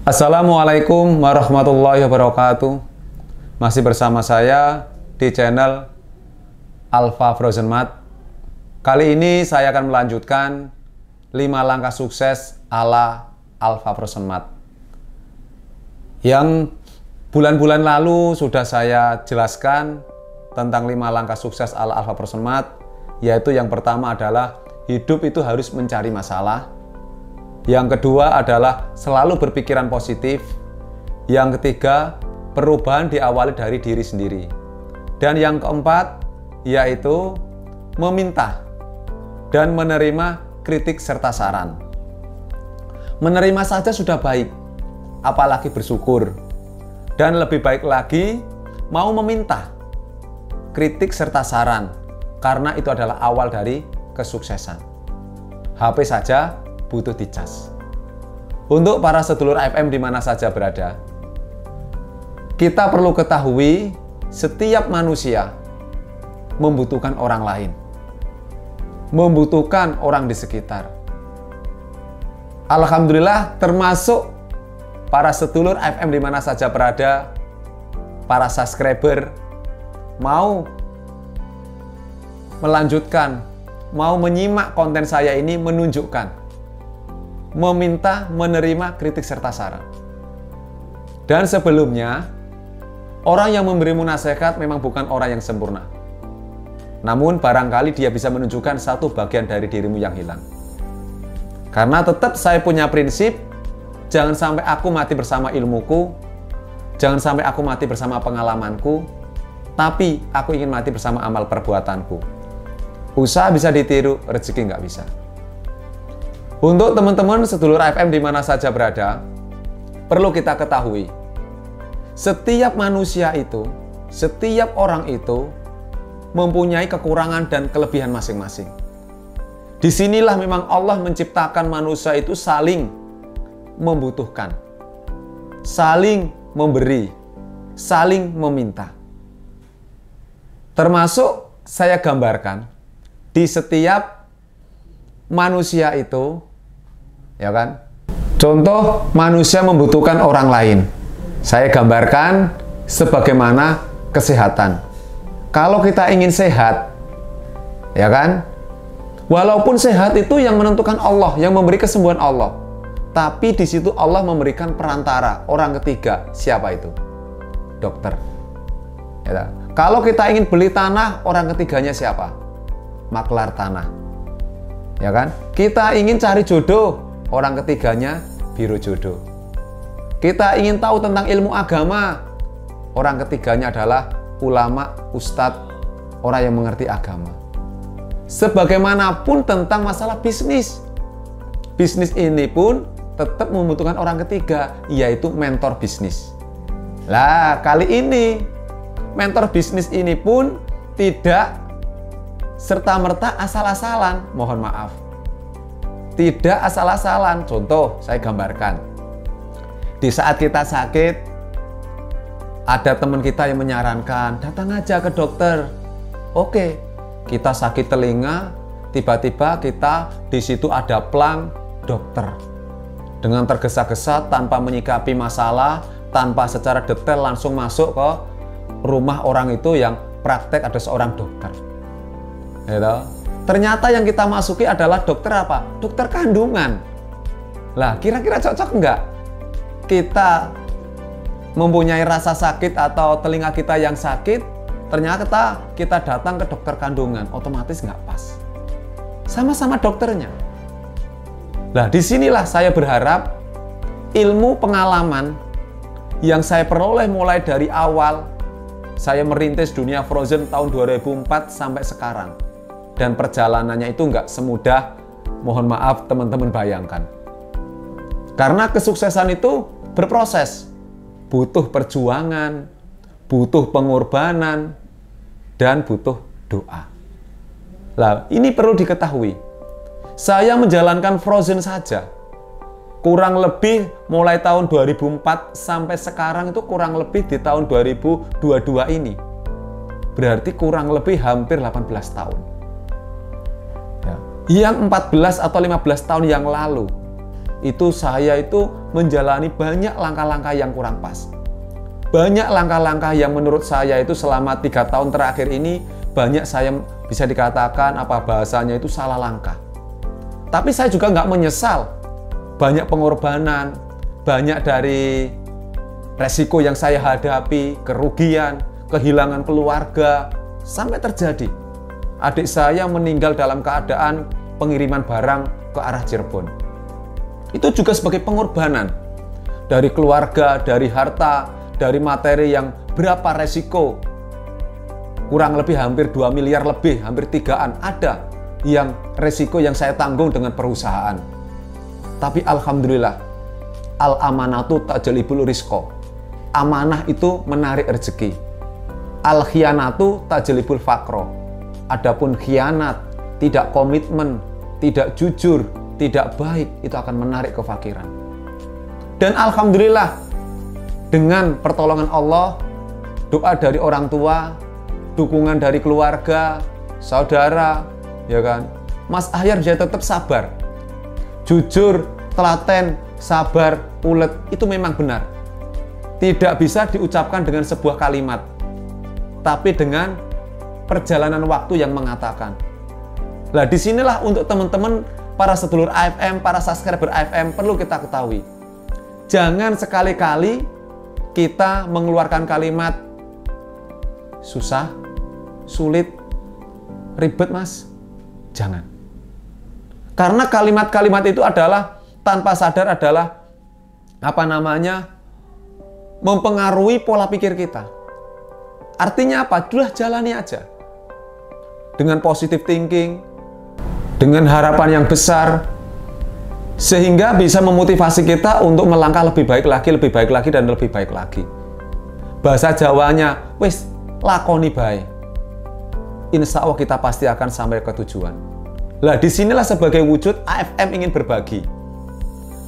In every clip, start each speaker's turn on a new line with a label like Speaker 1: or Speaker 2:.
Speaker 1: Assalamualaikum warahmatullahi wabarakatuh. Masih bersama saya di channel Alpha Frozen Math. Kali ini saya akan melanjutkan 5 langkah sukses ala Alpha Frozen Math yang bulan-bulan lalu sudah saya jelaskan tentang 5 langkah sukses ala Alpha Frozen Math, yaitu yang pertama adalah hidup itu harus mencari masalah. Yang kedua adalah selalu berpikiran positif. Yang ketiga, perubahan diawali dari diri sendiri. Dan yang keempat, yaitu meminta dan menerima kritik serta saran. Menerima saja sudah baik, apalagi bersyukur. Dan lebih baik lagi, mau meminta kritik serta saran, karena itu adalah awal dari kesuksesan. HP saja butuh dicas. Untuk para sedulur AFM di mana saja berada, kita perlu ketahui setiap manusia membutuhkan orang lain, membutuhkan orang di sekitar. Alhamdulillah, termasuk para sedulur AFM di mana saja berada, para subscriber mau melanjutkan, mau menyimak konten saya ini, menunjukkan meminta, menerima kritik serta saran. Dan sebelumnya, orang yang memberimu nasihat memang bukan orang yang sempurna. Namun barangkali dia bisa menunjukkan satu bagian dari dirimu yang hilang. Karena tetap saya punya prinsip, jangan sampai aku mati bersama ilmuku, jangan sampai aku mati bersama pengalamanku, tapi aku ingin mati bersama amal perbuatanku. Usaha bisa ditiru, rezeki nggak bisa. Untuk teman-teman sedulur AFM di mana saja berada, perlu kita ketahui, setiap manusia itu, setiap orang itu mempunyai kekurangan dan kelebihan masing-masing. Disinilah memang Allah menciptakan manusia itu saling membutuhkan, saling memberi, saling meminta. Termasuk saya gambarkan, di setiap manusia itu, ya kan? Contoh, manusia membutuhkan orang lain. Saya gambarkan sebagaimana kesehatan. Kalau kita ingin sehat, ya kan? Walaupun sehat itu yang menentukan Allah, yang memberi kesembuhan Allah. Tapi di situ Allah memberikan perantara, orang ketiga. Siapa itu? Dokter. Ya, kalau kita ingin beli tanah, orang ketiganya siapa? Maklar tanah. Ya kan? Kita ingin cari jodoh, orang ketiganya biro jodoh. Kita ingin tahu tentang ilmu agama, orang ketiganya adalah ulama, ustadz, orang yang mengerti agama. Sebagaimanapun tentang masalah bisnis, bisnis ini pun tetap membutuhkan orang ketiga, yaitu mentor bisnis. Lah, kali ini mentor bisnis ini pun tidak serta-merta asal-asalan, mohon maaf. Tidak asal-asalan. Contoh, saya gambarkan. Di saat kita sakit, ada teman kita yang menyarankan, datang aja ke dokter. Oke, kita sakit telinga, tiba-tiba kita di situ ada plang dokter. Dengan tergesa-gesa, tanpa menyikapi masalah, tanpa secara detail langsung masuk ke rumah orang itu yang praktek ada seorang dokter. Gitu. Ternyata yang kita masuki adalah dokter apa? Dokter kandungan. Lah, kira-kira cocok enggak? Kita mempunyai rasa sakit atau telinga kita yang sakit, ternyata kita datang ke dokter kandungan, otomatis nggak pas. Sama-sama dokternya. Lah, disinilah saya berharap ilmu pengalaman yang saya peroleh mulai dari awal saya merintis dunia Frozen tahun 2004 sampai sekarang. Dan perjalanannya itu nggak semudah, mohon maaf teman-teman bayangkan. Karena kesuksesan itu berproses, butuh perjuangan, butuh pengorbanan, dan butuh doa. Lah, ini perlu diketahui. Saya menjalankan Frozen saja, kurang lebih mulai tahun 2004 sampai sekarang itu kurang lebih di tahun 2022 ini. Berarti kurang lebih hampir 18 tahun. Yang 14 atau 15 tahun yang lalu itu saya itu menjalani banyak langkah-langkah yang kurang pas. Banyak langkah-langkah yang menurut saya itu selama 3 tahun terakhir ini, banyak saya bisa dikatakan apa bahasanya itu salah langkah. Tapi saya juga nggak menyesal. Banyak pengorbanan, banyak dari resiko yang saya hadapi, kerugian, kehilangan keluarga, sampai terjadi. Adik saya meninggal dalam keadaan pengiriman barang ke arah Cirebon. Itu juga sebagai pengorbanan dari keluarga, dari harta, dari materi yang berapa resiko. Kurang lebih hampir 2 miliar lebih, hampir 3-an ada yang resiko yang saya tanggung dengan perusahaan. Tapi alhamdulillah, al-amanatu tajlibul rizqa. Amanah itu menarik rezeki. Al-khianatu tajlibul faqra. Adapun khianat, tidak komitmen, tidak jujur, tidak baik, itu akan menarik kefakiran. Dan alhamdulillah, dengan pertolongan Allah, doa dari orang tua, dukungan dari keluarga, saudara, ya kan, Mas Ahyar bisa tetap sabar. Jujur, telaten, sabar, ulet, itu memang benar. Tidak bisa diucapkan dengan sebuah kalimat, tapi dengan perjalanan waktu yang mengatakan. Nah, disinilah untuk teman-teman, para sedulur AFM, para subscriber AFM, perlu kita ketahui. Jangan sekali-kali kita mengeluarkan kalimat susah, sulit, ribet mas. Jangan. Karena kalimat-kalimat itu adalah tanpa sadar adalah mempengaruhi pola pikir kita. Artinya apa? Sudah jalani aja. Dengan positive thinking, dengan harapan yang besar, sehingga bisa memotivasi kita untuk melangkah lebih baik lagi, dan lebih baik lagi. Bahasa Jawanya, wis lakoni bae. Insya Allah kita pasti akan sampai ke tujuan. Lah disinilah sebagai wujud AFM ingin berbagi.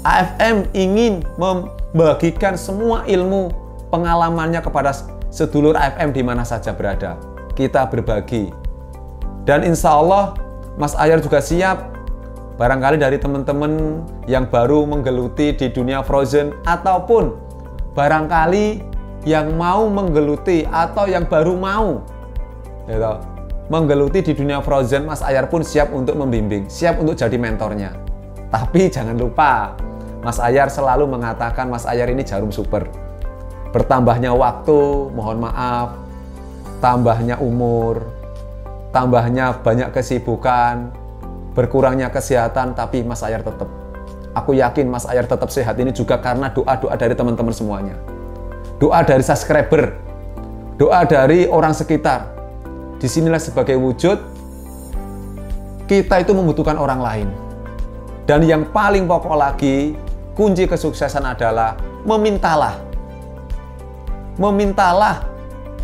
Speaker 1: AFM ingin membagikan semua ilmu pengalamannya kepada sedulur AFM di mana saja berada. Kita berbagi. Dan insya Allah Mas Ahyar juga siap. Barangkali dari teman-teman yang baru menggeluti di dunia frozen, ataupun barangkali yang mau menggeluti atau yang baru mau menggeluti di dunia frozen, Mas Ahyar pun siap untuk membimbing, siap untuk jadi mentornya. Tapi jangan lupa, Mas Ahyar selalu mengatakan Mas Ahyar ini jarum super. Bertambahnya waktu, mohon maaf, tambahnya umur, tambahnya banyak kesibukan, berkurangnya kesehatan, tapi Mas Ahyar tetap. Aku yakin Mas Ahyar tetap sehat ini juga karena doa-doa dari teman-teman semuanya. Doa dari subscriber, doa dari orang sekitar. Disinilah sebagai wujud kita itu membutuhkan orang lain. Dan yang paling pokok lagi, kunci kesuksesan adalah memintalah. Memintalah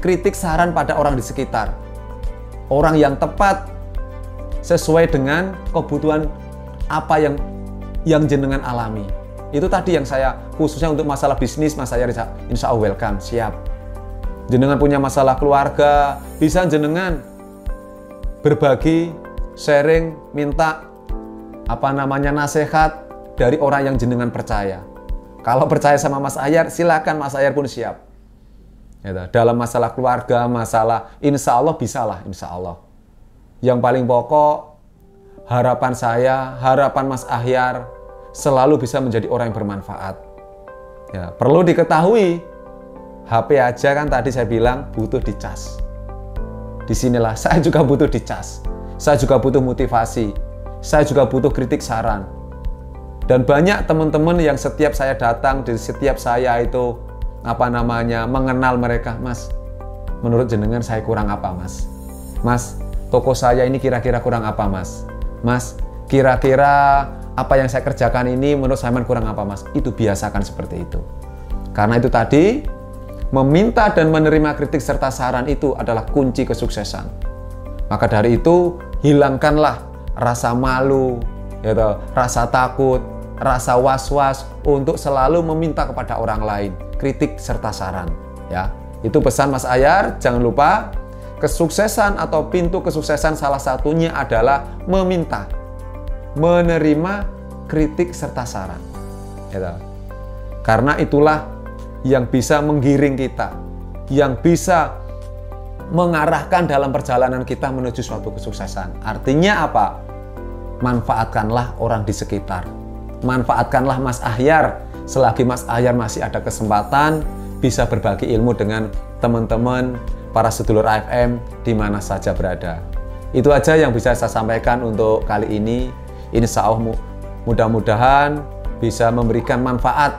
Speaker 1: kritik saran pada orang di sekitar. Orang yang tepat sesuai dengan kebutuhan apa yang jenengan alami. Itu tadi yang saya khususnya untuk masalah bisnis, Mas Ahyar insya Allah welcome, siap. Jenengan punya masalah keluarga, bisa jenengan berbagi, sharing, minta nasihat dari orang yang jenengan percaya. Kalau percaya sama Mas Ahyar, silakan, Mas Ahyar pun siap. Dalam masalah keluarga, masalah insya Allah bisalah, insya Allah. Yang paling pokok, harapan saya, harapan Mas Ahyar selalu bisa menjadi orang yang bermanfaat. Ya, perlu diketahui, HP aja kan tadi saya bilang butuh dicas. Disinilah saya juga butuh dicas. Saya juga butuh motivasi. Saya juga butuh kritik saran. Dan banyak teman-teman yang setiap saya datang, di setiap saya itu mengenal mereka, Mas. Menurut jenengan saya kurang apa, Mas? Mas, toko saya ini kira-kira kurang apa, Mas? Mas, kira-kira apa yang saya kerjakan ini menurut saya kurang apa, Mas? Itu biasakan seperti itu. Karena itu tadi, meminta dan menerima kritik serta saran itu adalah kunci kesuksesan. Maka dari itu, hilangkanlah rasa malu, rasa takut, rasa was-was untuk selalu meminta kepada orang lain kritik serta saran. Ya, itu pesan Mas Ahyar. Jangan lupa, kesuksesan atau pintu kesuksesan salah satunya adalah meminta, menerima kritik serta saran. Gitu. Karena itulah yang bisa menggiring kita, yang bisa mengarahkan dalam perjalanan kita menuju suatu kesuksesan. Artinya apa? Manfaatkanlah orang di sekitar. Manfaatkanlah Mas Ahyar. Selagi Mas Ahyar masih ada kesempatan bisa berbagi ilmu dengan teman-teman, para sedulur AFM di mana saja berada. Itu aja yang bisa saya sampaikan untuk kali ini. Insya Allah mudah-mudahan bisa memberikan manfaat.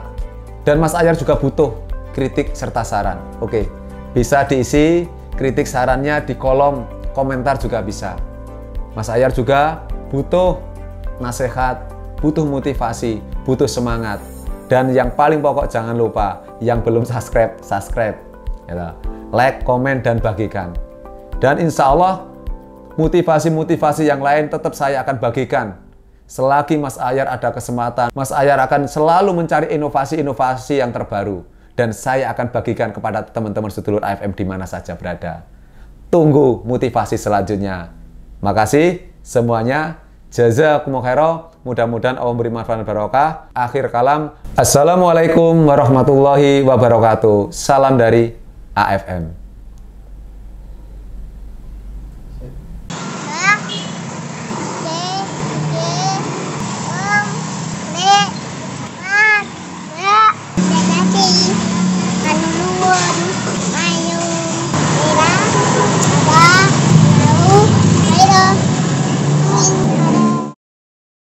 Speaker 1: Dan Mas Ahyar juga butuh kritik serta saran. Oke, bisa diisi kritik sarannya di kolom komentar juga bisa. Mas Ahyar juga butuh nasihat, butuh motivasi, butuh semangat. Dan yang paling pokok jangan lupa, yang belum subscribe. Ya, like, komen, dan bagikan. Dan insya Allah motivasi-motivasi yang lain tetap saya akan bagikan. Selagi Mas Ahyar ada kesempatan, Mas Ahyar akan selalu mencari inovasi-inovasi yang terbaru. Dan saya akan bagikan kepada teman-teman sedulur AFM di mana saja berada. Tunggu motivasi selanjutnya. Makasih semuanya. Jazakumullah khairan. Mudah-mudahan Allah memberi manfaat dan barokah. Akhir kalam. Assalamualaikum warahmatullahi wabarakatuh. Salam dari AFM.